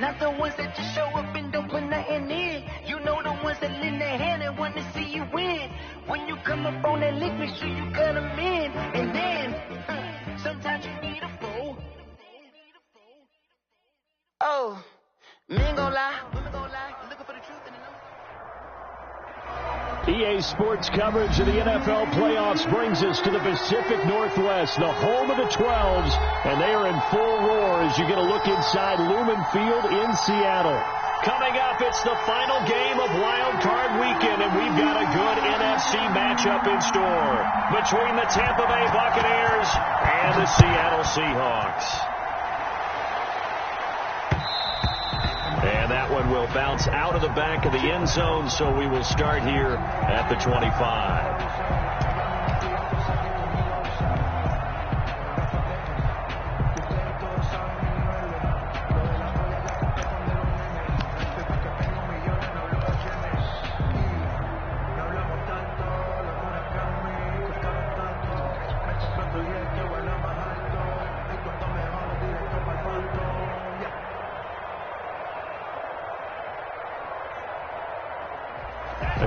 Not the ones that just show up and don't put nothing in. You know the ones that lend their hand and want to see you win. When you come up on that lick, make sure you cut them in. And then, sometimes you need a fool. Oh, men gon' lie, women gon' lie. You're looking for the truth in the numbers. EA Sports coverage of the NFL playoffs brings us to the Pacific Northwest, the home of the 12s, and they are in full roar as you get a look inside Lumen Field in Seattle. Coming up, it's the final game of Wild Card Weekend, and we've got a good NFC matchup in store between the Tampa Bay Buccaneers and the Seattle Seahawks. And that one will bounce out of the back of the end zone, so we will start here at the 25.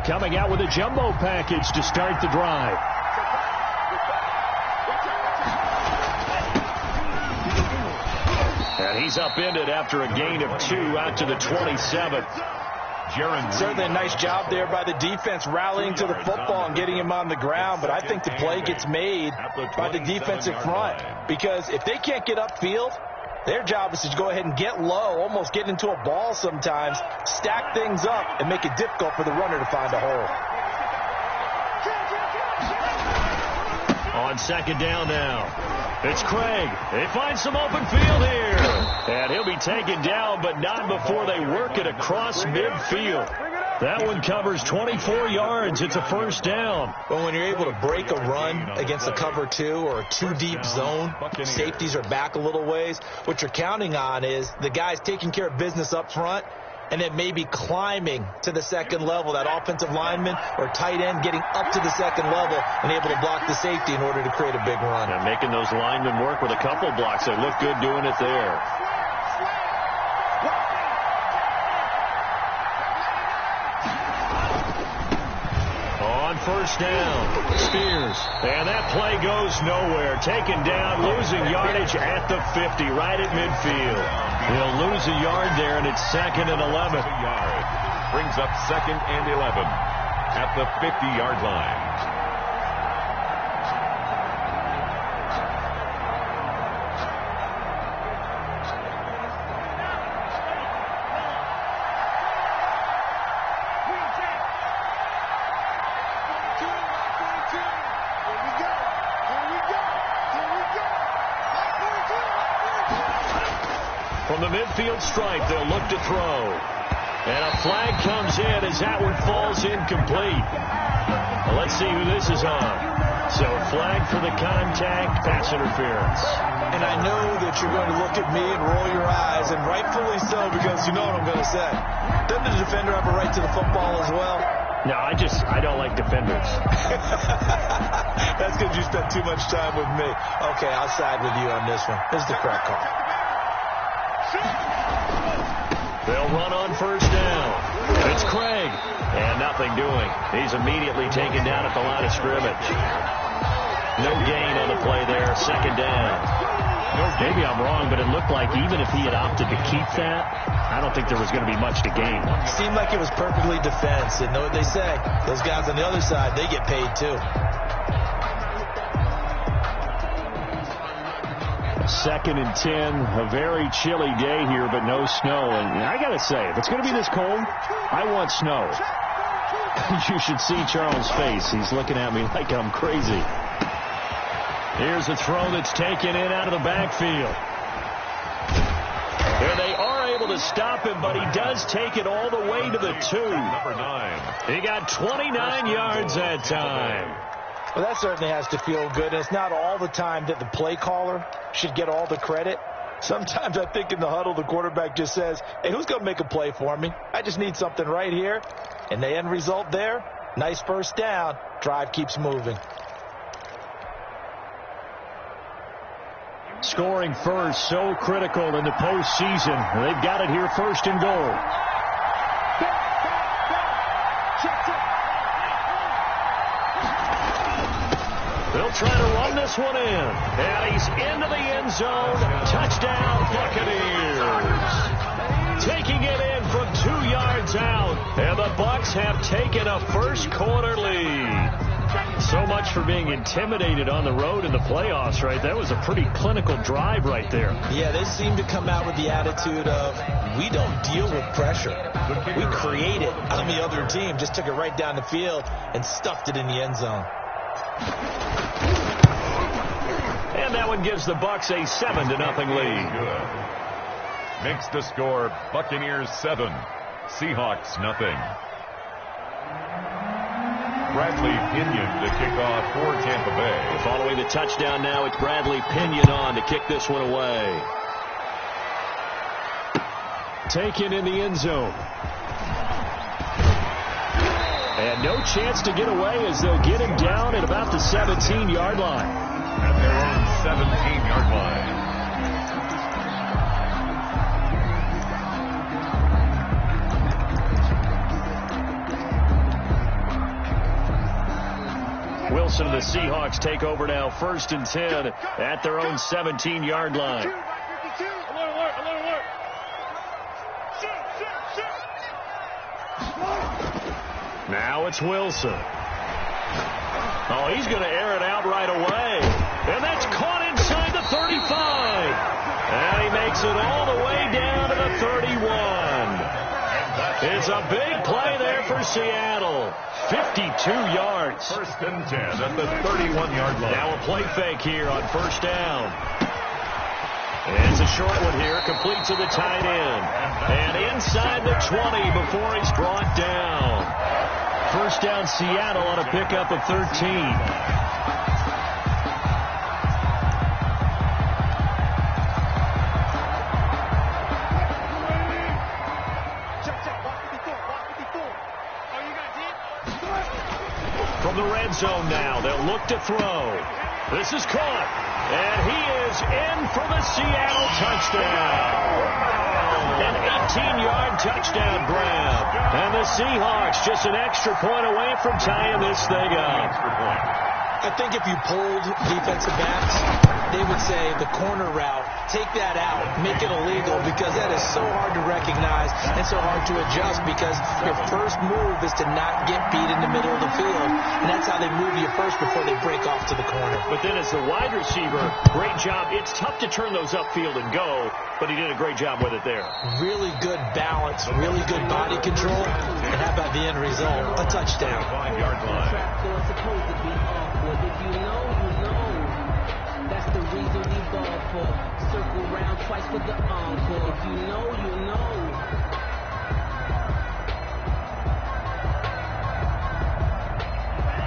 Coming out with a jumbo package to start the drive. And he's upended after a gain of 2 out to the 27th. Certainly a nice job there by the defense rallying to the football and getting him on the ground, but I think the play gets made by the defensive front, because if they can't get upfield, their job is to go ahead and get low, almost get into a ball sometimes, stack things up, and make it difficult for the runner to find a hole. On second down now, it's Craig. They find some open field here. And he'll be taken down, but not before they work it across midfield. That one covers 24 yards. It's a first down. But when you're able to break a run against a cover 2 or a 2-deep zone, safeties are back a little ways. What you're counting on is the guys taking care of business up front and then maybe climbing to the second level, that offensive lineman or tight end getting up to the second level and able to block the safety in order to create a big run. And making those linemen work with a couple blocks. They look good doing it there. First down, Spears. And that play goes nowhere. Taken down, losing yardage at the 50, right at midfield. He'll lose a yard there, and it's 2nd and 11. Brings up 2nd and 11 at the 50-yard line. From the midfield stripe, they'll look to throw. And a flag comes in as that one falls incomplete. Well, let's see who this is on. So flag for the contact, pass interference. And I know that you're going to look at me and roll your eyes, and rightfully so, because you know what I'm going to say. Doesn't the defender have a right to the football as well? No, I don't like defenders. That's because you spent too much time with me. Okay, I'll side with you on this one. This is the correct call. They'll run on first down. It's Craig. And nothing doing. He's immediately taken down at the line of scrimmage. No gain on the play there. 2nd down. Maybe I'm wrong, but it looked like even if he had opted to keep that, I don't think there was going to be much to gain. Seemed like it was perfectly defense. And know what they say. Those guys on the other side, they get paid too. 2nd and 10, a very chilly day here, but no snow. And I got to say, if it's going to be this cold, I want snow. You should see Charles' face. He's looking at me like I'm crazy. Here's a throw that's taken in out of the backfield. There they are able to stop him, but he does take it all the way to the 2. Number 9. He got 29 yards that time. Well, that certainly has to feel good. And it's not all the time that the play caller should get all the credit. Sometimes I think in the huddle, the quarterback just says, hey, who's going to make a play for me? I just need something right here. And the end result there, nice first down. Drive keeps moving. scoring first, so critical in the postseason. They've got it here, first and goal. They'll try to run this one in. And he's into the end zone. Touchdown, Buccaneers. Taking it in from 2 yards out. And the Bucs have taken a first-quarter lead. So much for being intimidated on the road in the playoffs, right? That was a pretty clinical drive right there. Yeah, they seem to come out with the attitude of, we don't deal with pressure. We create it on the other team. Just took it right down the field and stuffed it in the end zone. And that one gives the Bucs a 7-0 lead. Good. Makes the score Buccaneers 7, Seahawks 0. Bradley Pinion to kick off for Tampa Bay. Following the touchdown now, it's Bradley Pinion on to kick this one away. Taken in the end zone. And no chance to get away as they'll get him down at about the 17-yard line. At their own 17-yard line. Wilson and the Seahawks take over now, 1st and 10 at their own 17-yard line. Now it's Wilson. Oh, he's going to air it out right away. And that's caught inside the 35. And he makes it all the way down to the 31. It's a big play there for Seattle. 52 yards. 1st and 10 at the 31-yard line. Now a play fake here on 1st down. It's a short one here, complete to the tight end. And inside the 20 before he's brought down. 1st down, Seattle on a pickup of 13. From the red zone now, they'll look to throw. This is caught, and he is in for the Seattle touchdown. An 18-yard touchdown grab. And the Seahawks just an extra point away from tying this thing up. I think if you polled defensive backs, they would say the corner route, take that out, make it illegal, because that is so hard to recognize and so hard to adjust, because your first move is to not get beat in the middle of the field, and that's how they move you first before they break off to the corner. But then as the wide receiver, great job. It's tough to turn those upfield and go, but he did a great job with it there. Really good balance, really good body control, and how about the end result? A touchdown. 5-yard line. If you know, you know. That's the reason we ball for. Circle round twice with the encore. If you know, you know.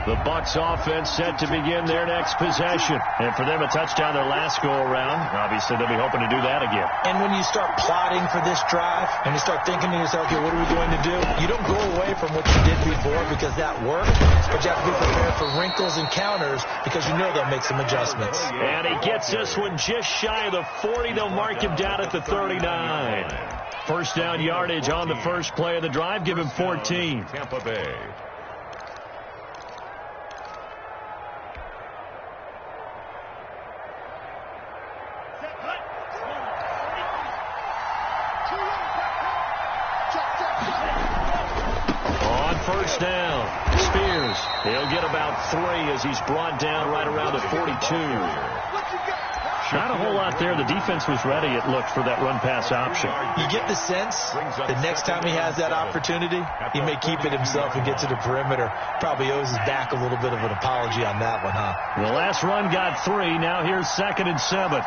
The Bucs offense set to begin their next possession. And for them, a touchdown their last go-around. Obviously, they'll be hoping to do that again. And when you start plotting for this drive, and you start thinking to yourself, okay, what are we going to do? You don't go away from what you did before because that worked, but you have to be prepared for wrinkles and counters because you know they'll make some adjustments. And he gets this one just shy of the 40. They'll mark him down at the 39. 1st down yardage on the first play of the drive. Give him 14. Tampa Bay. On 1st down, Spears. He'll get about 3 as he's brought down right around the 42. Not a whole lot there. The defense was ready, it looked, for that run-pass option. You get the sense that next time he has that opportunity, he may keep it himself and get to the perimeter. Probably owes his back a little bit of an apology on that one, huh? The last run got 3. Now here's 2nd and 7.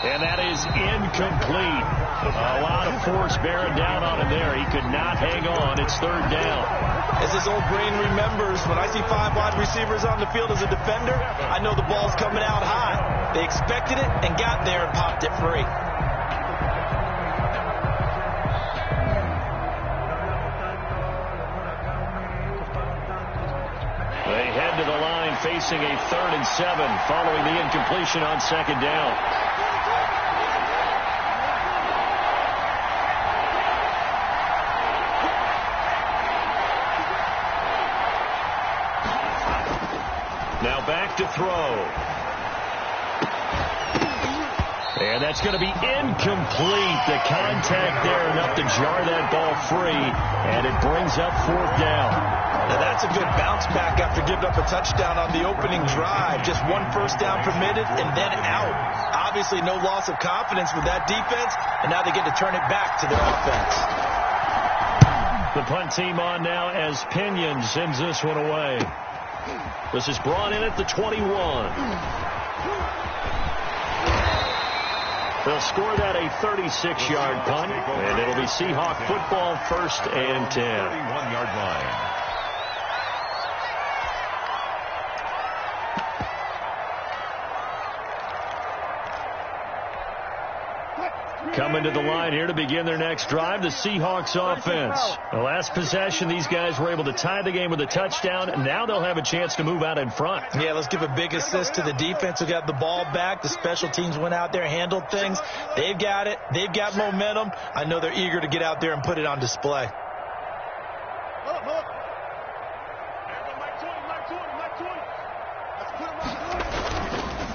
And that is incomplete. A lot of force bearing down on him there. He could not hang on. It's 3rd down. As his old brain remembers, when I see 5 wide receivers on the field as a defender, I know the ball's coming out high. They expected it and got there and popped it free. facing a 3rd and 7 following the incompletion on 2nd down. Now back to throw. And that's going to be incomplete. The contact there enough to jar that ball free, and it brings up 4th down. Now that's a good bounce back after giving up a touchdown on the opening drive. Just 1 first down permitted and then out. Obviously no loss of confidence with that defense, and now they get to turn it back to their offense. The punt team on now as Pinion sends this one away. This is brought in at the 21. They'll score that a 36-yard punt, and it'll be Seahawk football 1st and 10. 31-yard line. Coming to the line here to begin their next drive, the Seahawks offense. The last possession, these guys were able to tie the game with a touchdown, and now they'll have a chance to move out in front. Yeah, let's give a big assist to the defense who got the ball back. The special teams went out there, handled things. They've got it. They've got momentum. I know they're eager to get out there and put it on display.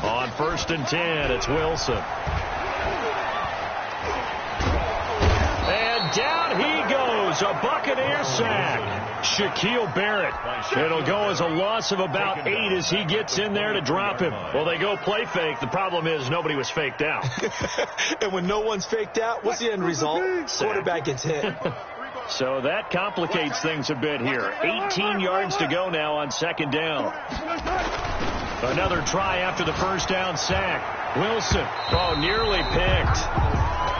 On 1st and 10, it's Wilson. And down he goes, a Buccaneer sack. Shaquille Barrett. It'll go as a loss of about 8 as he gets in there to drop him. Well, they go play fake. The problem is nobody was faked out. And when no one's faked out, what's the end result? Quarterback gets hit. So that complicates things a bit here. 18 yards to go now on 2nd down. Another try after the first down sack. Wilson, nearly picked.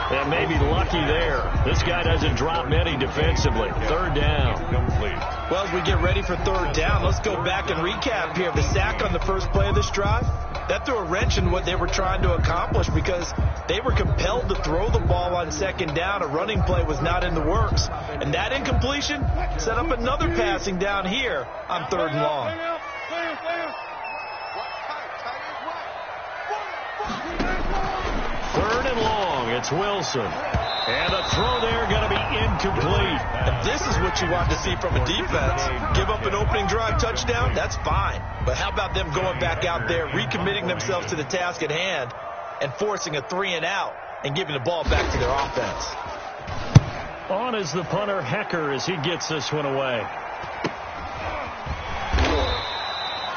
And maybe lucky there. This guy doesn't drop many defensively. 3rd down. Complete. Well, as we get ready for 3rd down, let's go back and recap here. The sack on the first play of this drive, that threw a wrench in what they were trying to accomplish because they were compelled to throw the ball on 2nd down. A running play was not in the works. And that incompletion set up another passing down here on 3rd and long. 3rd and long, it's Wilson. And a throw there going to be incomplete. And this is what you want to see from a defense. Give up an opening drive touchdown, that's fine. But how about them going back out there, recommitting themselves to the task at hand, and forcing a 3 and out, and giving the ball back to their offense. On is the punter, Hecker, as he gets this one away.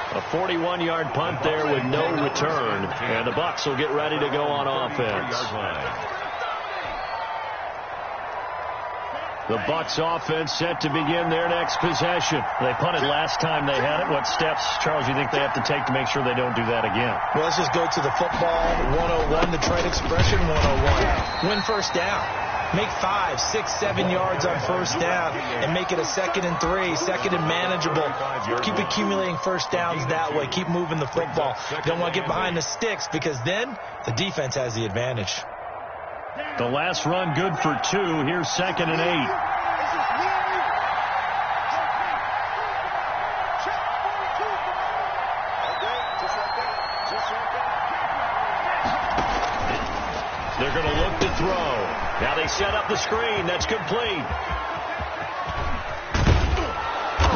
A 41-yard punt there with no return. And the Bucs will get ready to go on offense. The Bucs offense set to begin their next possession. They punted last time they had it. What steps, Charles, you think they have to take to make sure they don't do that again? Well, let's just go to the football 101, the trade expression 101. Win first down. Make 5, 6, 7 yards on first down and make it a 2nd and 3, 2nd and manageable. Keep accumulating first downs that way. Keep moving the football. You don't want to get behind the sticks because then the defense has the advantage. The last run good for 2. Here's 2nd and 8. They're going to look to throw. Now they set up the screen. That's complete.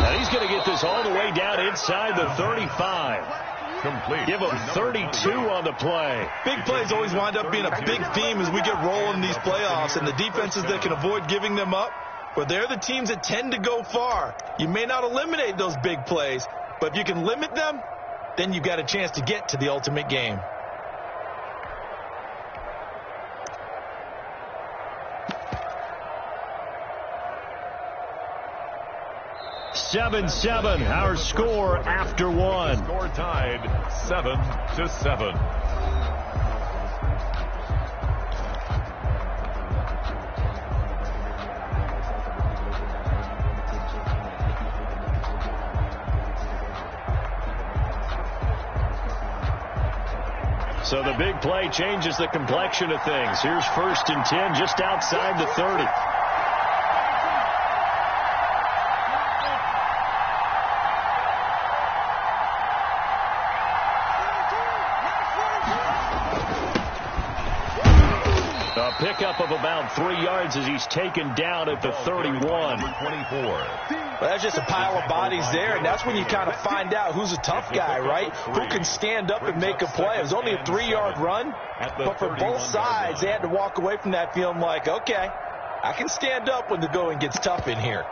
Now he's going to get this all the way down inside the 35. Complete. Give him 32 on the play. Big plays always wind up being a big theme as we get rolling in these playoffs, and the defenses that can avoid giving them up, well, they're the teams that tend to go far. You may not eliminate those big plays, but if you can limit them, then you've got a chance to get to the ultimate game. Seven, our score after 1. Score tied 7-7. So the big play changes the complexion of things. Here's 1st and 10 just outside the 30. A pickup of about 3 yards as he's taken down at the 31. 24. Well, that's just a pile of bodies there, and that's when you kind of find out who's a tough guy, right? Who can stand up and make a play. It was only a 3-yard run, but for both sides, they had to walk away from that feeling like, okay, I can stand up when the going gets tough in here.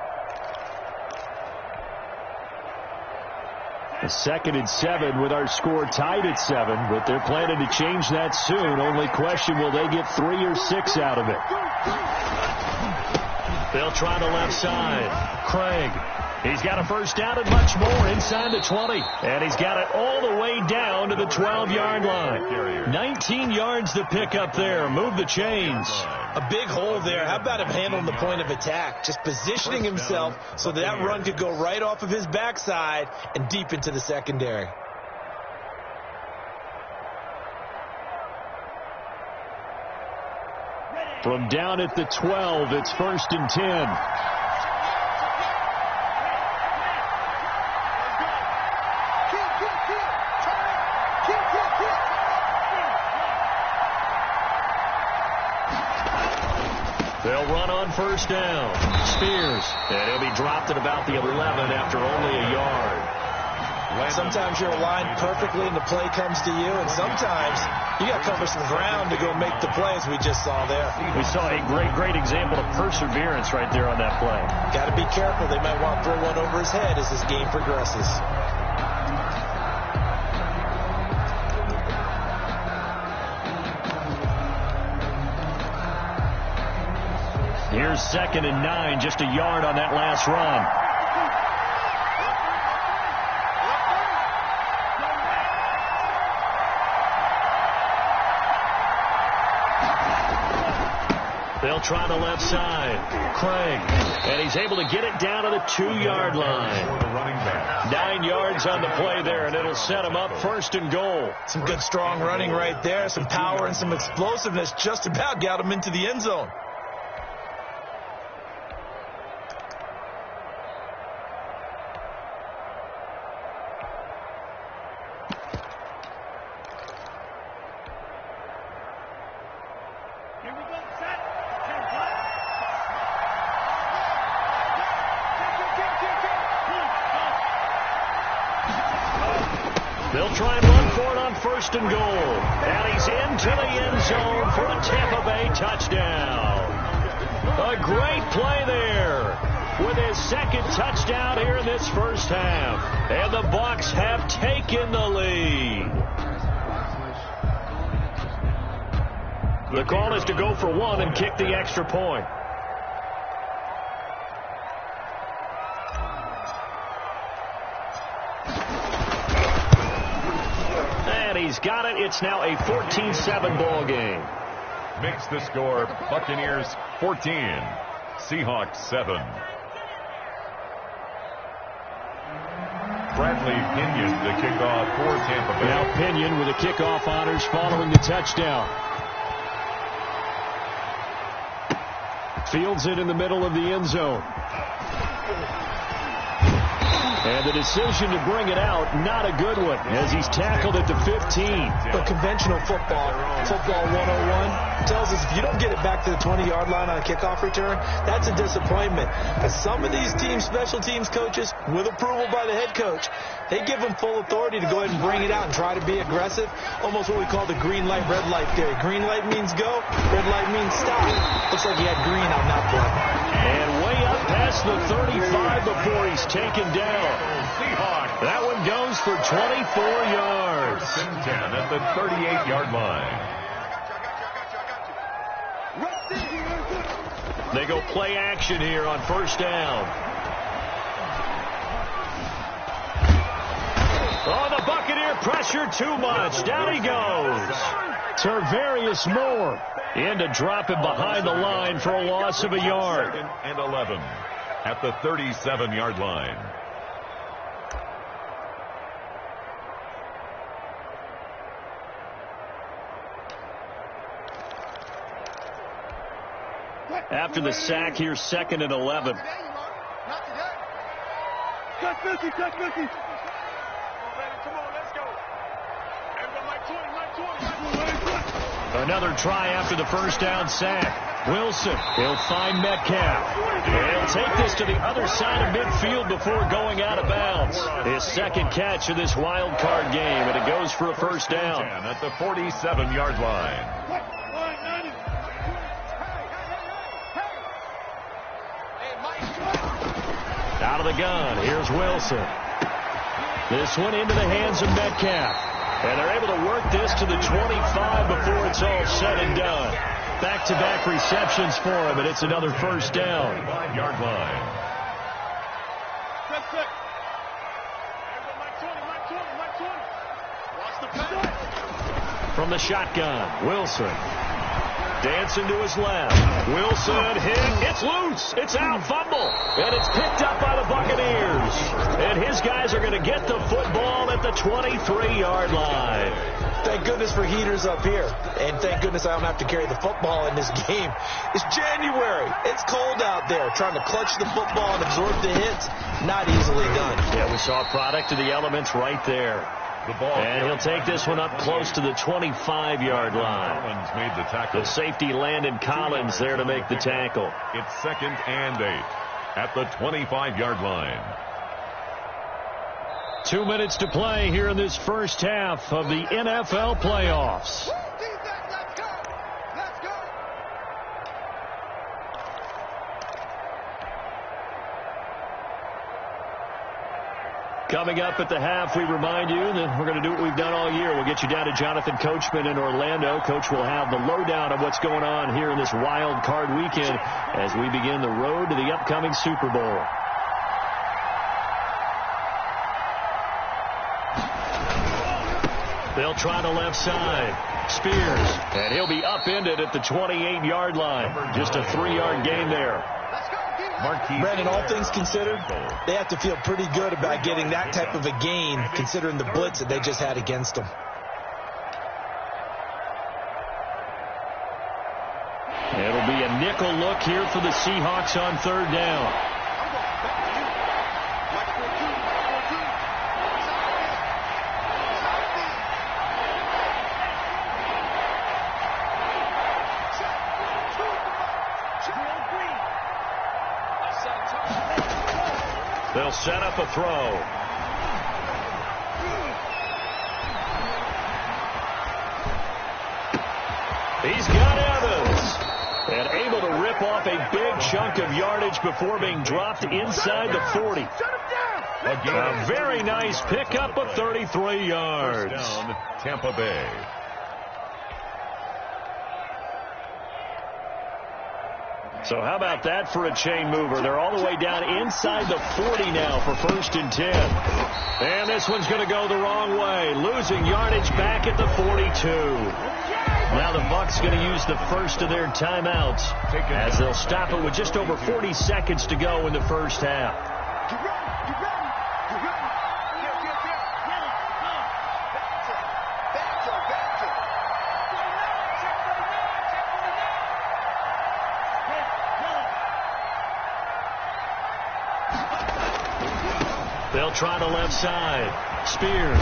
A 2nd and 7 with our score tied at 7, but they're planning to change that soon. Only question, will they get 3 or 6 out of it? They'll try the left side. Craig. He's got a first down and much more inside the 20. And he's got it all the way down to the 12-yard line. 19 yards to pick up there. Move the chains. A big hole there. How about him handling the point of attack? Just positioning himself so that run could go right off of his backside and deep into the secondary. From down at the 12, it's 1st and 10. They'll run on first down. Spears. And he'll be dropped at about the 11 after only a yard. Sometimes you're aligned perfectly and the play comes to you, and sometimes you got to cover some ground to go make the plays we just saw there. We saw a great example of perseverance right there on that play. Got to be careful. They might want to throw one over his head as this game progresses. Here's 2nd and 9, just a yard on that last run. They'll try the left side. Craig. And he's able to get it down to the 2-yard line. 9 yards on the play there, and it'll set him up 1st and goal. Some good strong running right there. Some power and some explosiveness just about got him into the end zone. They'll try and run for it on 1st and goal. And he's into the end zone for a Tampa Bay touchdown. A great play there with his 2nd touchdown here in this first half. And the Bucs have taken the lead. The call is to go for 1 and kick the extra point. He's got it. It's now a 14-7 ball game. Makes the score Buccaneers 14, Seahawks 7. Bradley Pinion the kickoff for Tampa Bay. Now Pinion with the kickoff honors following the touchdown. Fields it in the middle of the end zone. And the decision to bring it out, not a good one, as he's tackled at the 15. But conventional football 101, tells us if you don't get it back to the 20-yard line on a kickoff return, that's a disappointment. But some of these team special teams coaches, with approval by the head coach, they give them full authority to go ahead and bring it out and try to be aggressive. Almost what we call the green light, red light theory. Green light means go, red light means stop. Looks like he had green on that play. And way up past the 35 before he's taken down. That one goes for 24 yards. 10 at the 38-yard line. They go play action here on first down. Oh, the Buccaneer pressure too much. Down he goes. Tarvarius Moore in to drop him behind the line for a loss of a yard. 2nd and 11 at the 37-yard line. After the sack, here's 2nd and 11. Touch Missy. Come on, let's go. Another try after the first down sack. Wilson, he'll find Metcalf. He'll take this to the other side of midfield before going out of bounds. His second catch of this wild card game, and it goes for a first down. At the 47-yard line. Out of the gun, here's Wilson. This one into the hands of Metcalf. And they're able to work this to the 25 before it's all said and done. Back-to-back receptions for him, and it's another first down. 5-yard line. From the shotgun, Wilson. Dancing to his left. Wilson hit. It's loose. It's out. Fumble. And it's picked up by the Buccaneers. And his guys are going to get the football at the 23-yard line. Thank goodness for heaters up here. And thank goodness I don't have to carry the football in this game. It's January. It's cold out there. Trying to clutch the football and absorb the hits, not easily done. Yeah, we saw a product of the elements right there. And he'll take this one up close to the 25-yard line. Collins made the tackle. The safety Landon Collins there to make the tackle. It's 2nd and 8 at the 25-yard line. 2 minutes to play here in this first half of the NFL playoffs. Coming up at the half, we remind you that we're going to do what we've done all year. We'll get you down to Jonathan Coachman in Orlando. Coach will have the lowdown of what's going on here in this wild card weekend as we begin the road to the upcoming Super Bowl. They'll try the left side. Spears, and he'll be upended at the 28-yard line. Just a 3-yard gain there. Brandon, all things considered, they have to feel pretty good about getting that type of a gain, considering the blitz that they just had against them. It'll be a nickel look here for the Seahawks on 3rd down. They'll set up a throw. He's got Evans. And able to rip off a big chunk of yardage before being dropped inside the 40. A very nice pickup of 33 yards. First down, Tampa Bay. So how about that for a chain mover? They're all the way down inside the 40 now for 1st and 10. And this one's going to go the wrong way. Losing yardage back at the 42. Now the Bucs going to use the first of their timeouts as they'll stop it with just over 40 seconds to go in the first half. They'll try the left side. Spears.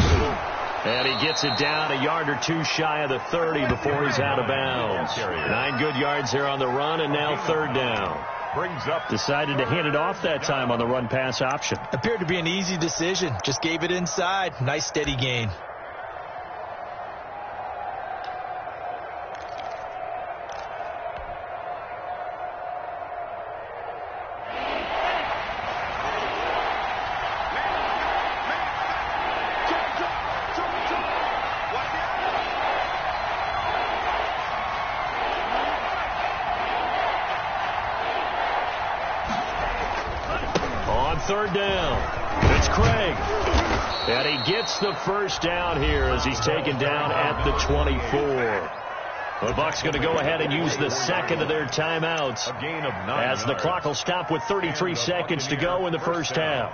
And he gets it down a yard or two shy of the 30 before he's out of bounds. 9 good yards there on the run, and now 3rd down. Brings up. Decided to hand it off that time on the run-pass option. Appeared to be an easy decision. Just gave it inside. Nice steady gain. On 3rd down, it's Craig. And he gets the first down here as he's taken down at the 24. The Bucs going to go ahead and use the second of their timeouts A gain of 9 as the yards. clock will stop with 33 seconds to go in the first half.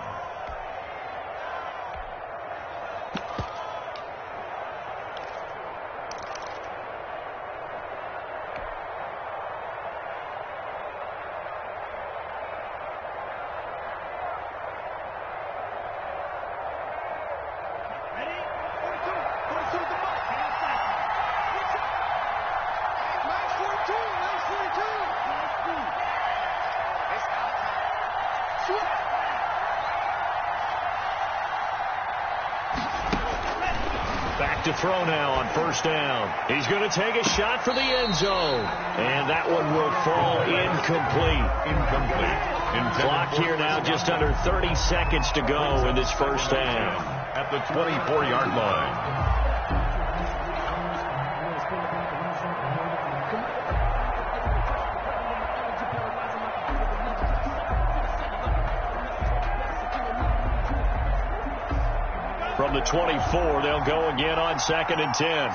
Back to throw now on first down. He's going to take a shot for the end zone. And that one will fall incomplete. Clock here now just under 30 seconds to go in this first half. At the 24-yard line. From the 24, they'll go again on 2nd and 10.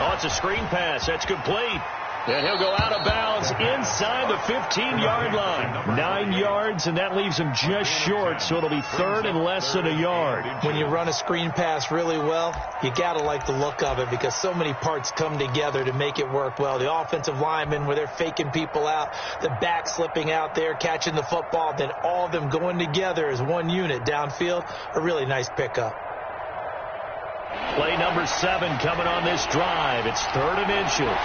Oh, it's a screen pass. That's complete. And he'll go out of bounds inside the 15-yard line. 9 yards, and that leaves him just short, so it'll be 3rd and less than a yard. When you run a screen pass really well, you got to like the look of it because so many parts come together to make it work well. The offensive linemen, where they're faking people out, the back slipping out there, catching the football, then all of them going together as one unit downfield, a really nice pickup. Play number 7 coming on this drive. It's 3rd and inches.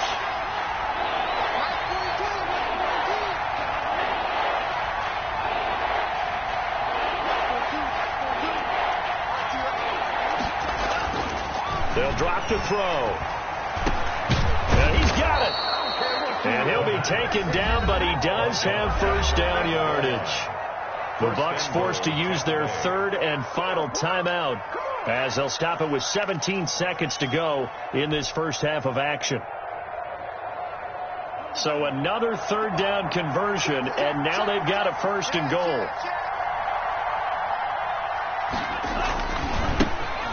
They'll drop to throw. And he's got it. And he'll be taken down, but he does have first down yardage. The Bucs forced to use their 3rd and final timeout as they'll stop it with 17 seconds to go in this first half of action. So another 3rd down conversion, and now they've got a 1st and goal.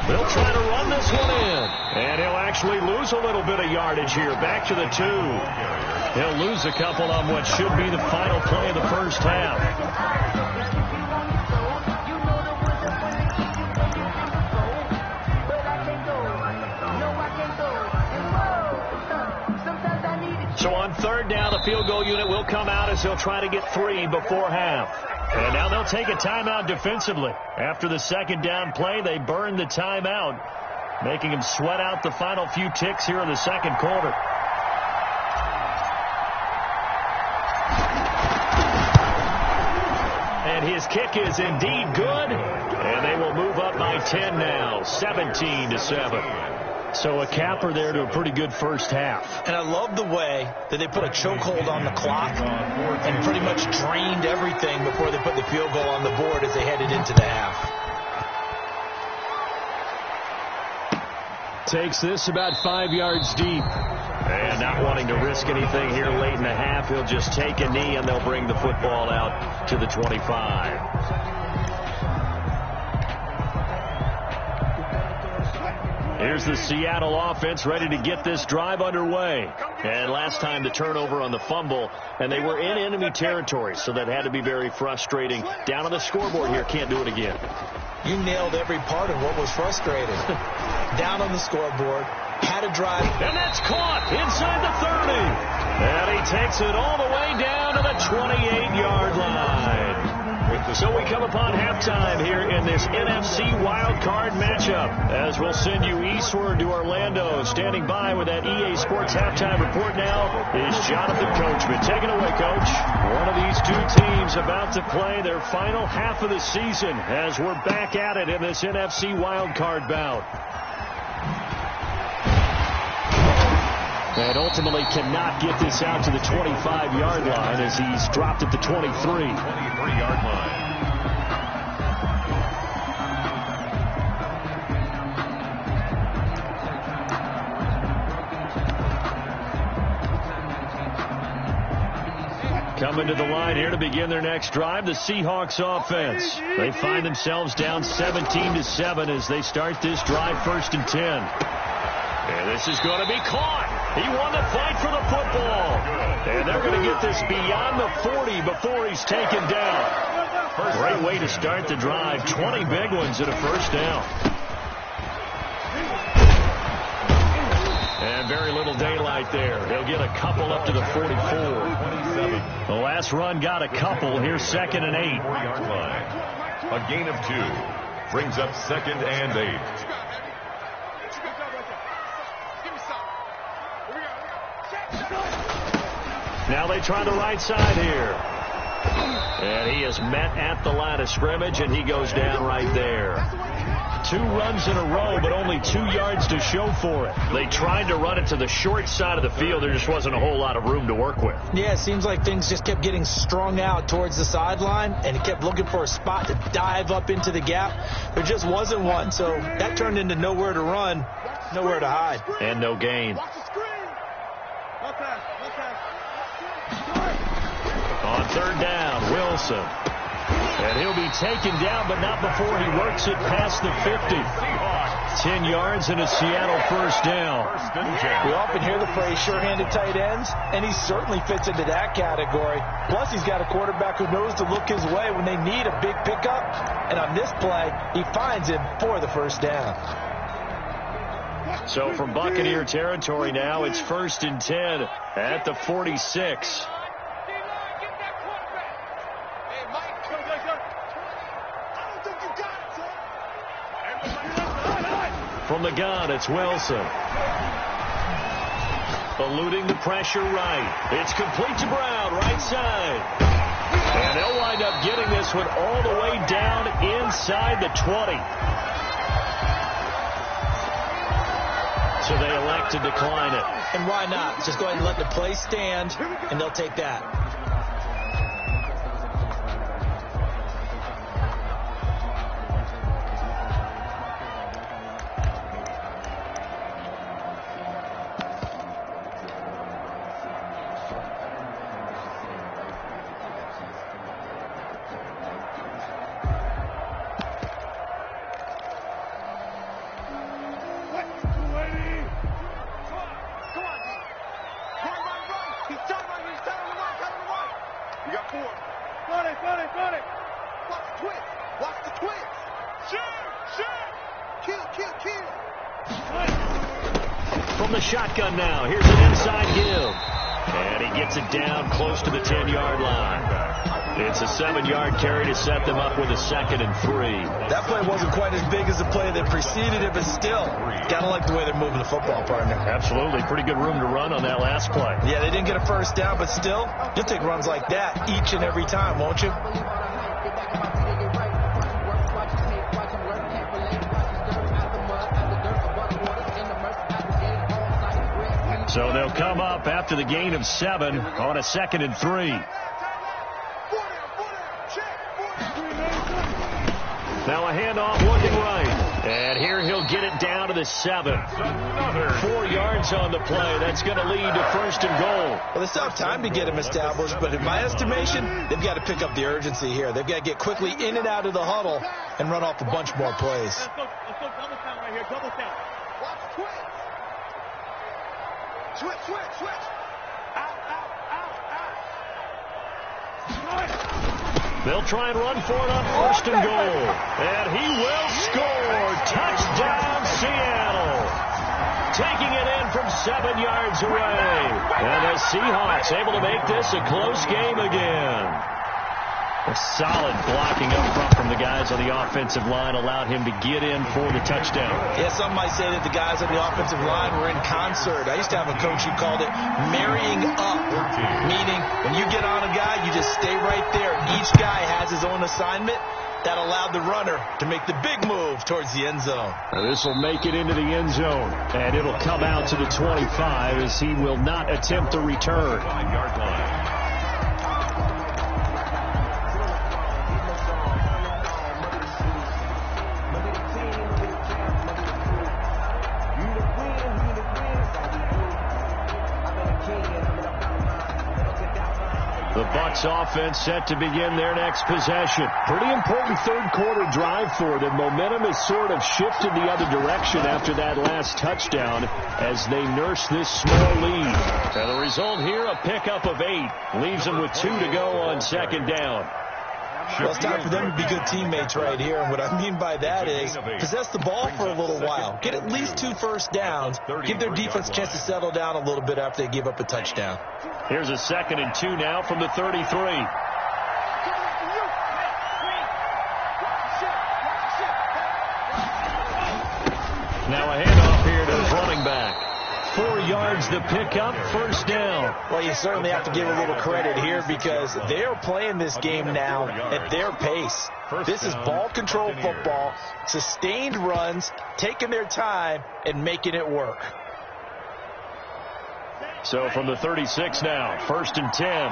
They'll try to run this one in. And he'll actually lose a little bit of yardage here. Back to the 2. He'll lose a couple on what should be the final play of the first half. So on 3rd down, the field goal unit will come out as they'll try to get 3 before half. And now they'll take a timeout defensively. After the 2nd down play, they burn the timeout, making him sweat out the final few ticks here in the 2nd quarter. And his kick is indeed good, and they will move up by 10 now, 17-7. So a capper there to a pretty good first half. And I love the way that they put a chokehold on the clock and pretty much drained everything before they put the field goal on the board as they headed into the half. Takes this about 5 yards deep. And not wanting to risk anything here late in the half, he'll just take a knee and they'll bring the football out to the 25. Here's the Seattle offense ready to get this drive underway. And last time the turnover on the fumble, and they were in enemy territory, so that had to be very frustrating. Down on the scoreboard here, can't do it again. You nailed every part of what was frustrating. Down on the scoreboard, had a drive. And that's caught inside the 30. And he takes it all the way down to the 28-yard line. So we come upon halftime here in this NFC wildcard matchup, as we'll send you eastward to Orlando. Standing by with that EA Sports halftime report now is Jonathan Coachman. Take it away, Coach. One of these two teams about to play their final half of the season as we're back at it in this NFC wildcard bout. And ultimately cannot get this out to the 25-yard line as he's dropped at the 23. 23-yard line. Coming to the line here to begin their next drive, the Seahawks offense. They find themselves down 17-7 as they start this drive, 1st and 10. And this is going to be caught. He won the fight for the football. And they're going to get this beyond the 40 before he's taken down. Great way to start the drive. 20 big ones at a first down. And very little daylight there. They'll get a couple up to the 44. The last run got a couple. Here's 2nd and 8. 4-yard line. A gain of 2 brings up 2nd and 8. Now they try the right side here. And he is met at the line of scrimmage, and he goes down right there. 2 runs in a row, but only 2 yards to show for it. They tried to run it to the short side of the field. There just wasn't a whole lot of room to work with. Yeah, it seems like things just kept getting strung out towards the sideline, and he kept looking for a spot to dive up into the gap. There just wasn't one, so that turned into nowhere to run, nowhere to hide. And no gain. On 3rd down, Wilson. And he'll be taken down, but not before he works it past the 50. 10 yards and a Seattle first down. We often hear the phrase sure-handed tight ends, and he certainly fits into that category. Plus, he's got a quarterback who knows to look his way when they need a big pickup. And on this play, he finds him for the first down. So from Buccaneer territory now, it's 1st and 10 at the 46. From the gun, it's Wilson. Eluding the pressure right. It's complete to Brown, right side. And they'll wind up getting this one all the way down inside the 20. So they elect to decline it. And why not? Just go ahead and let the play stand, and they'll take that. From the shotgun now, here's an inside give. And he gets it down close to the 10-yard line. It's a 7-yard carry to set them up with a 2nd and 3. That play wasn't quite as big as the play that preceded it, but still, gotta like the way they're moving the football, partner. Absolutely. Pretty good room to run on that last play. Yeah, they didn't get a first down, but still, you'll take runs like that each and every time, won't you? So they'll come up after the gain of 7 on a 2nd and 3. Now a handoff looking right. And here he'll get it down to the 7. 4 yards on the play. That's going to lead to 1st and goal. Well, they still have time to get him established, but in my estimation, they've got to pick up the urgency here. They've got to get quickly in and out of the huddle and run off a bunch more plays. Let's go double count right here, double count. Watch twitch. Switch. Out. They'll try and run for it on 1st and goal. And he will score. Touchdown, Seattle. Taking it in from 7 yards away. And the Seahawks able to make this a close game again. A solid blocking up front from the guys on the offensive line allowed him to get in for the touchdown. Yeah, some might say that the guys on the offensive line were in concert. I used to have a coach who called it marrying up, meaning when you get on a guy, you just stay right there. Each guy has his own assignment. That allowed the runner to make the big move towards the end zone. This will make it into the end zone, and it'll come out to the 25 as he will not attempt to return. 5-yard line. The Bucs offense set to begin their next possession. Pretty important third-quarter drive for them. Momentum has sort of shifted the other direction after that last touchdown as they nurse this small lead. And the result here, a pickup of 8. Leaves them with 2 to go on 2nd down. Well, it's time for them to be good teammates right here. And what I mean by that is possess the ball for a little while. Get at least 2 first downs. Give their defense a chance to settle down a little bit after they give up a touchdown. Here's a 2nd and 2 now from the 33. Now a handoff here to his running back. 4 yards the pickup, first down. Well, you certainly have to give a little credit here because they're playing this game now at their pace. This is ball control football, sustained runs, taking their time and making it work. So from the 36 now, 1st and 10.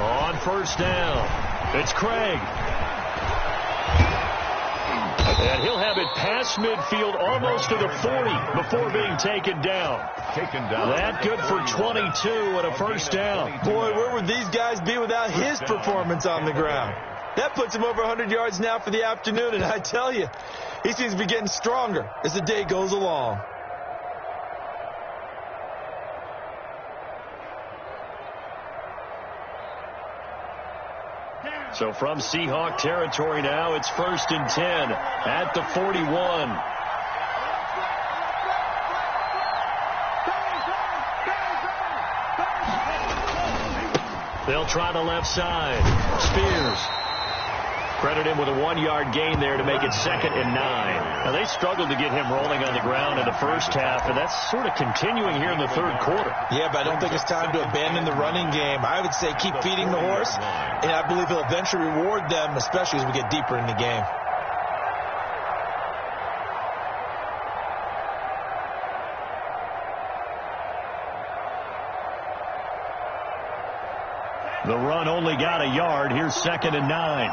On first down, it's Craig. And he'll have it past midfield almost to the 40 before being taken down. That good for 22 and a first down. Boy, where would these guys be without his performance on the ground? That puts him over 100 yards now for the afternoon, and I tell you, he seems to be getting stronger as the day goes along. So from Seahawk territory now, it's 1st and 10 at the 41. They'll try the left side. Spears. Credit him with a 1-yard gain there to make it 2nd and 9. Now, they struggled to get him rolling on the ground in the first half, and that's sort of continuing here in the third quarter. Yeah, but I don't think it's time to abandon the running game. I would say keep feeding the horse, and I believe he'll eventually reward them, especially as we get deeper in the game. The run only got a yard. Here's 2nd and 9.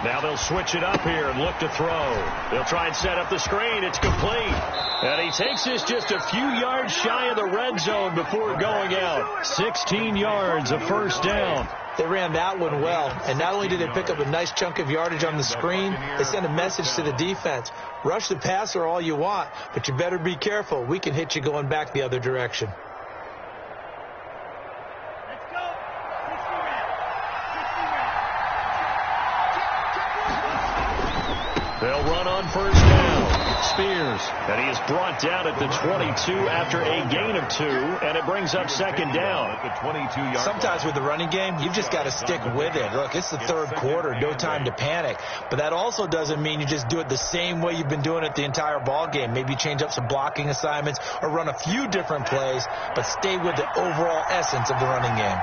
Now they'll switch it up here and look to throw. They'll try and set up the screen. It's complete. And he takes this just a few yards shy of the red zone before going out. 16 yards, a first down. They ran that one well, and not only did they pick up a nice chunk of yardage on the screen, they sent a message to the defense. Rush the passer all you want, but you better be careful. We can hit you going back the other direction. They'll run on first down. Spears. And he is brought down at the 22 after a gain of 2, and it brings up 2nd down. At the 22-yard Sometimes with the running game, you've just got to stick with it. Look, it's the third quarter, no time to panic. But that also doesn't mean you just do it the same way you've been doing it the entire ball game. Maybe change up some blocking assignments or run a few different plays, but stay with the overall essence of the running game.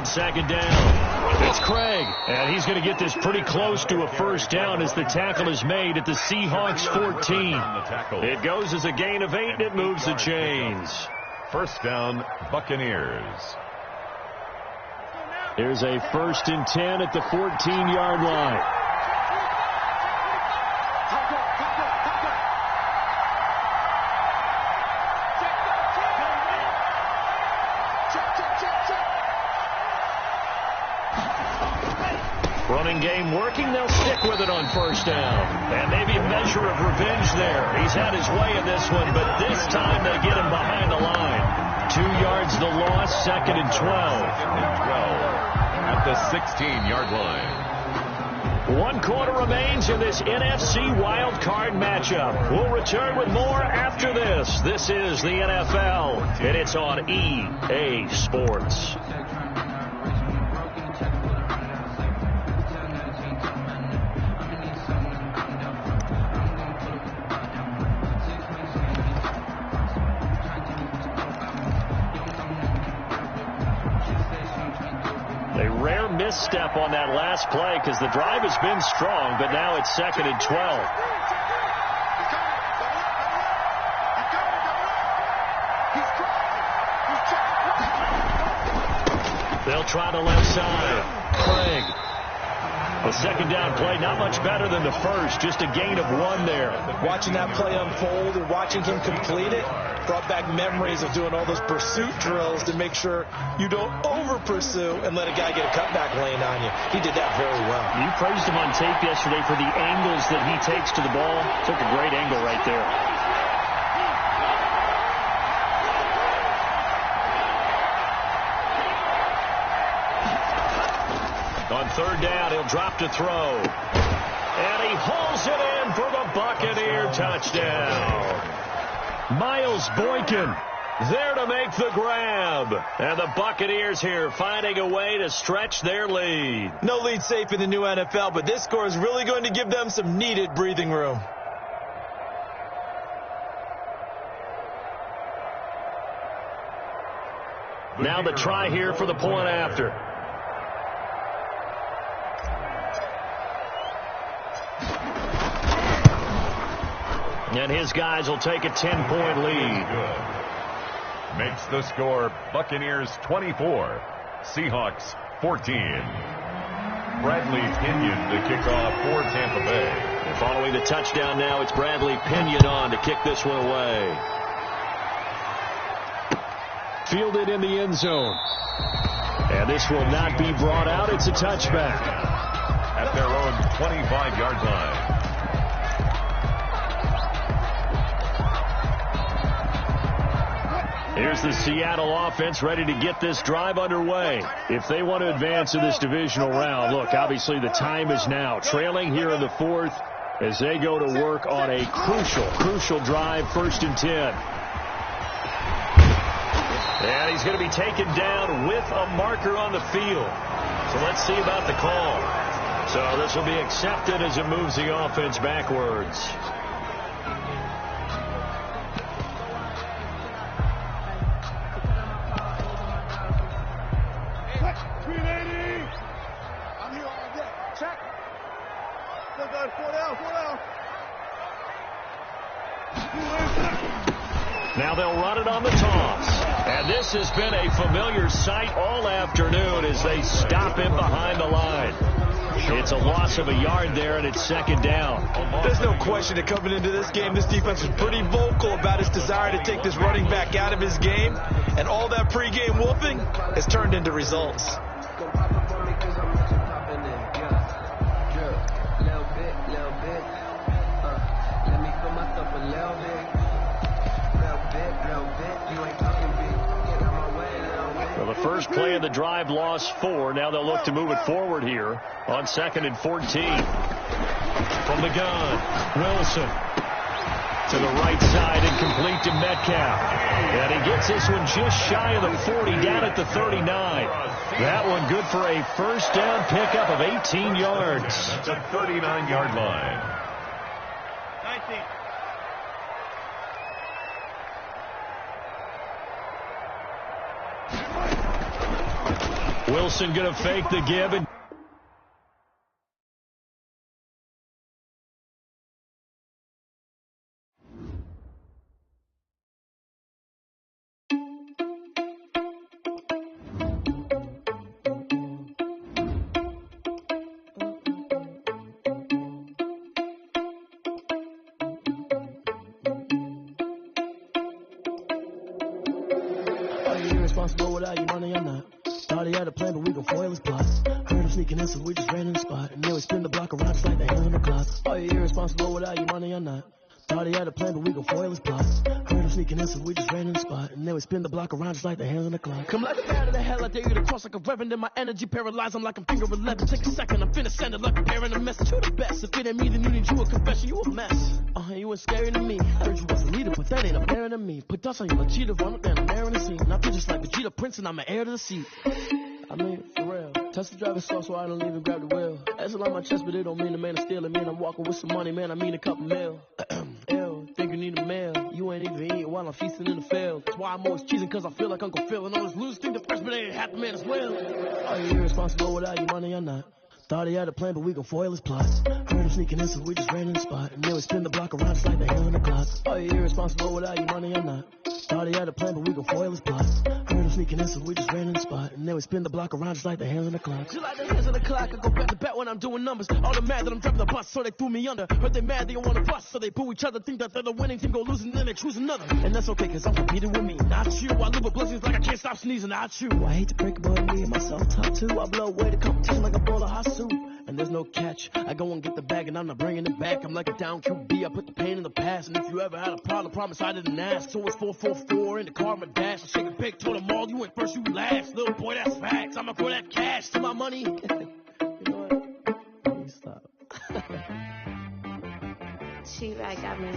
Second down. It's Craig, and he's going to get this pretty close to a first down as the tackle is made at the Seahawks 14. It goes as a gain of 8, and it moves the chains. First down, Buccaneers. Here's a 1st and 10 at the 14-yard line. Running game working. They'll stick with it on first down. And maybe a measure of revenge there. He's had his way in this one, but this time they get him behind the line. 2 yards the loss, 2nd and 12. At the 16-yard line. 1 quarter remains in this NFC wild card matchup. We'll return with more after this. This is the NFL, and it's on EA Sports. Misstep on that last play because the drive has been strong, but now it's 2nd and 12. They'll try the left side. Craig. The 2nd down play, not much better than the first, just a gain of 1 there. Watching that play unfold and watching him complete it, Brought back memories of doing all those pursuit drills to make sure you don't over-pursue and let a guy get a cutback lane on you. He did that very well. You praised him on tape yesterday for the angles that he takes to the ball. Took a great angle right there. On third down, he'll drop to throw. And he hauls it in for the Buccaneer touchdown. Miles Boykin there to make the grab. And the Buccaneers here finding a way to stretch their lead. No lead safe in the new NFL, but this score is really going to give them some needed breathing room. Now the try here for the point after. And his guys will take a 10-point lead. Makes the score Buccaneers 24, Seahawks 14. Bradley Pinion to kick off for Tampa Bay. And following the touchdown now, it's Bradley Pinion on to kick this one away. Fielded in the end zone. And this will not be brought out. It's a touchback. At their own 25-yard line. Here's the Seattle offense ready to get this drive underway. If they want to advance in this divisional round, look, obviously the time is now. Trailing here in the fourth as they go to work on a crucial drive, 1st and 10. And he's going to be taken down with a marker on the field. So let's see about the call. So this will be accepted as it moves the offense backwards. Now they'll run it on the toss. And this has been a familiar sight all afternoon as they stop him behind the line. It's a loss of a yard there, and it's 2nd down. There's no question that coming into this game, this defense was pretty vocal about its desire to take this running back out of his game. And all that pregame wolfing has turned into results. Well, the first play of the drive lost 4. Now they'll look to move it forward here on 2nd and 14. From the gun, Wilson to the right side and complete to Metcalf. And he gets this one just shy of the 40, down at the 39. That one good for a 1st down pickup of 18 yards. That's a 39-yard line. 19. Wilson going to fake the give. And Are you irresponsible without your money or not? Thought he had a plan, but we gon' foil his plots. Heard him sneaking in, so we just ran in the spot. And then we spin the block around just like the hand on the clock. Are you irresponsible without your money or not? Thought he had a plan, but we gon' foil his plots. Heard him sneaking in, so we just ran in the spot. And then we spin the block around just like the hand on the clock. Come like a bat of the hell, I dare you to cross like a reverend. In my energy paralyzed, I'm like I'm finger 11. Take a second, I'm finna send it like I'm bearing a message to the best. If it ain't me, then you need you a confession, you a mess. You ain't scary to me. Heard you was a leader, but that ain't apparent to me. Put dust on you like cheetah, run up there and air in the scene. Now I'm just like Vegeta Prince, and I'm an heir to the seat. I mean, for real. Touch the driver's slow, so I don't even grab the wheel. That's on my chest, but it don't mean the man is stealing. Man, I'm walking with some money, man, I mean a couple mil. Ew, think you need a meal. You ain't even eating while I'm feasting in the field. That's why I'm always cheesing, cause I feel like Uncle Phil. And all this losers think the freshman ain't half the man as well. Are you irresponsible without your money or not? Thought he had a plan, but we gon' foil his plots. Heard him sneaking in, so we just ran in the spot. And then we spin the block around just like the hand on the clock. Are you irresponsible without your money or not? Thought he had a plan, but we gon' foil his plots. Heard Heard them sneaking in, so we just ran in the spot. And then we spin the block around just like the hands on the clock. Just like the hands on the clock, I go back to back when I'm doing numbers. All the mad that I'm driving the bus, so they threw me under. Heard they mad, they don't want to bust, so they boo each other. Think that they're the winning team, go losing, then they choose another. And that's okay, cause I'm competing with me, not you. I live with blessings like I can't stop sneezing, not you. I hate to break it, but me and myself top two. I blow away the competition like a bowl of hot soup. And there's no catch. I go and get the bag and I'm not bringing it back. I'm like a down QB. I put the pain in the past. And if you ever had a problem, promise I didn't ask. So it's 444 in the car, my dash. I shake a big, told them all, you ain't first, you last. Little boy, that's facts. I'ma throw that cash to my money. You know what? Let me stop. She like got me.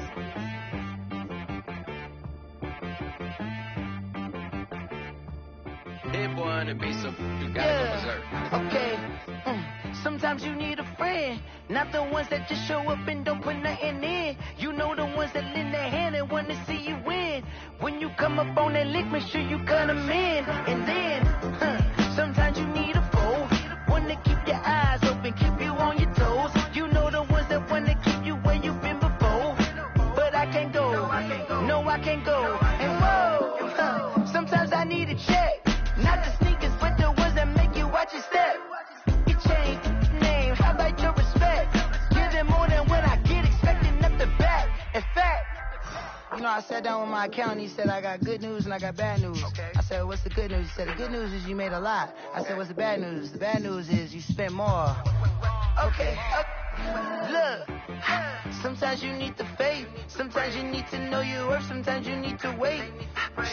Hey boy on the beat, so you gotta go berserk. Okay. Sometimes you need a friend, not the ones that just show up and don't put nothing in. You know the ones that lend their hand and want to see you win. When you come up on that lick, make sure you cut them in. And then, sometimes you need a foe, one to keep your eyes open, keep you on your toes. You know the ones that want to keep you where you've been before. But I can't go, no I can't go. And whoa, sometimes I need a check, not the sneakers, but the ones that make you watch your step. Change name, how about your respect? Give them more than what I get, expecting up the back. In fact, you know, I sat down with my accountant, he said I got good news and I got bad news. Okay. I said, what's the good news? He said, the good news is you made a lot. I said, what's the bad news? The bad news is you spent more. Okay. Look, sometimes you need the faith, sometimes you need to know your worth, sometimes you need to wait.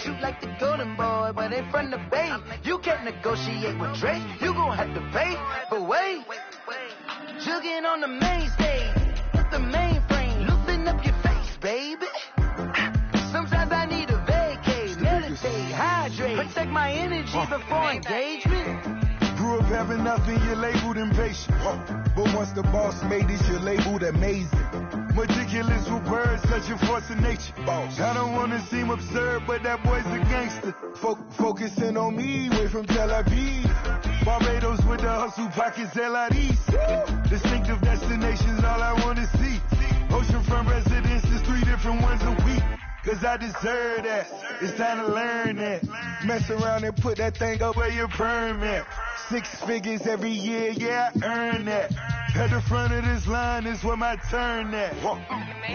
Shoot like the golden boy, but in front of Bay. You can't negotiate with Drake, you gon' have to pay. But wait, jugging on the main stage, with the mainframe, loosen up your face, baby. Sometimes I need a vacate, meditate, hydrate, protect my energy before engagement. Grew up having nothing, you're labeled impatient. But once the boss made it, you're labeled amazing. Meticulous with words, such a force of nature. Boss. I don't wanna seem absurd, but that boy's a gangster. Focusing on me, way from Tel Aviv. Barbados with the hustle pockets, LIDs. Distinctive destinations, all I wanna see. Oceanfront residences, 3 different ones a week. Cause I deserve that, it's time to learn that. Mess around and put that thing up where your permit. 6 figures every year, yeah, I earn that. At the front of this line is where my turn at.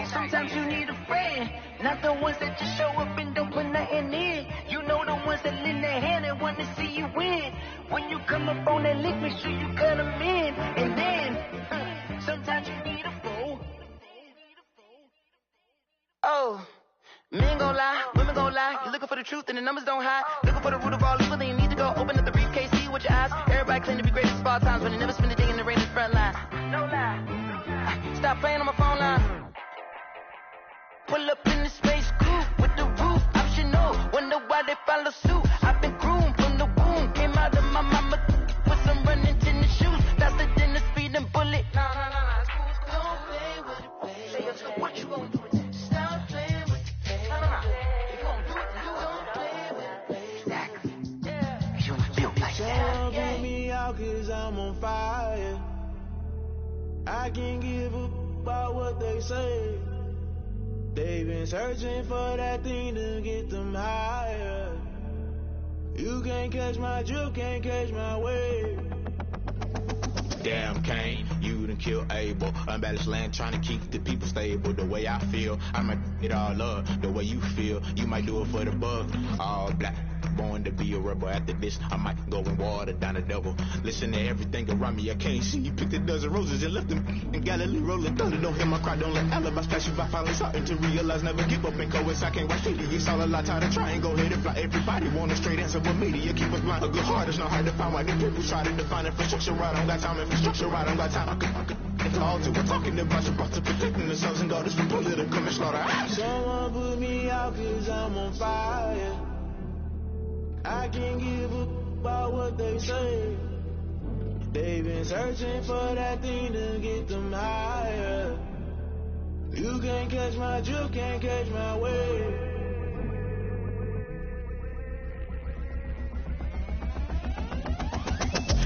Sometimes you need a friend, not the ones that just show up and don't put nothing in. You know the ones that lend their hand and want to see you win. When you come up on that lick, make sure you cut them in. And then, sometimes you need a foe. Oh. Men gon' lie, women gon' lie. You're looking for the truth and the numbers don't hide. Looking for the root of all evil, then you need to go open up the briefcase, see with your eyes. Everybody claim to be greatest of all times, but they never spend a day in the rain in the front line. No lie. Stop playing on my phone line. Pull up in the space coupe with the roof optional. Wonder why they follow suit. I've been groomed from the womb. Came out of my mama with some running tennis shoes. Faster than the speeding bullet. No. Don't play with it, baby. What you gonna do? Cause I'm on fire. I can't give a about what they say. They've been searching for that thing to get them higher. You can't catch my drift, can't catch my wave. Damn Kane, you done killed Abel. Unbalanced land trying to keep the people stable. The way I feel, I might it all up. The way you feel, you might do it for the bug. All black, born to be a rebel. After this, I might go and water down the devil. Listen to everything around me, I can't see. You picked a dozen roses and left them in Galilee rolling thunder. Don't hear my cry, don't let alibis pass you by. Finally starting to realize, never give up and coerce. I can't watch TV, it's all a lot. Tired of trying, go ahead and fly. Everybody want a straight answer, but media keep us blind. A good heart is not hard to find. Why the people try to define infrastructure right? I don't got time, infrastructure right, I don't got time. I could all to we're talking about you brought to protecting the sons and daughters from political and slaughter. Someone put me out cause I'm on fire. I can't give a about what they say. They've been searching for that thing to get them higher. You can't catch my drift, can't catch my wave.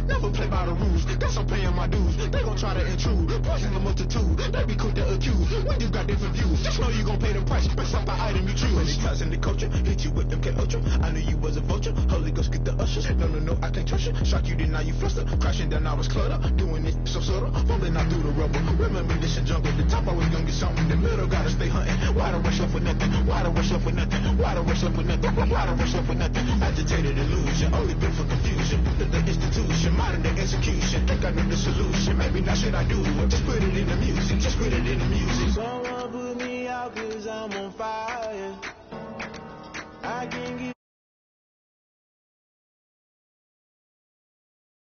Never play by the rules. Guess I'm paying my dues. They gon' try to intrude. Poison the multitude. They be quick to accuse. When you got different views, just know you gon' pay the price. Based off the item you choose. Many times in the culture, hit you with them K Ultra. I knew you was a vulture. Holy Ghost get the ushers. No, I can't trust you. Shock you, then now you fluster. Crashing down, I was cluttered. Doing it so subtle. Fumbling out through the rubble. Remember this in jungle. The top always gonna get something. The middle gotta stay hunting. Why the rush up for nothing? Why the rush up for nothing? Why the rush up for nothing? Why the rush up for nothing? Agitated illusion. Only built for confusion. The institution. Modern day execution. Think I know the solution. Maybe not shit I do. Just put it in the music. Just put it in the music. Someone put me out 'cause I'm on fire.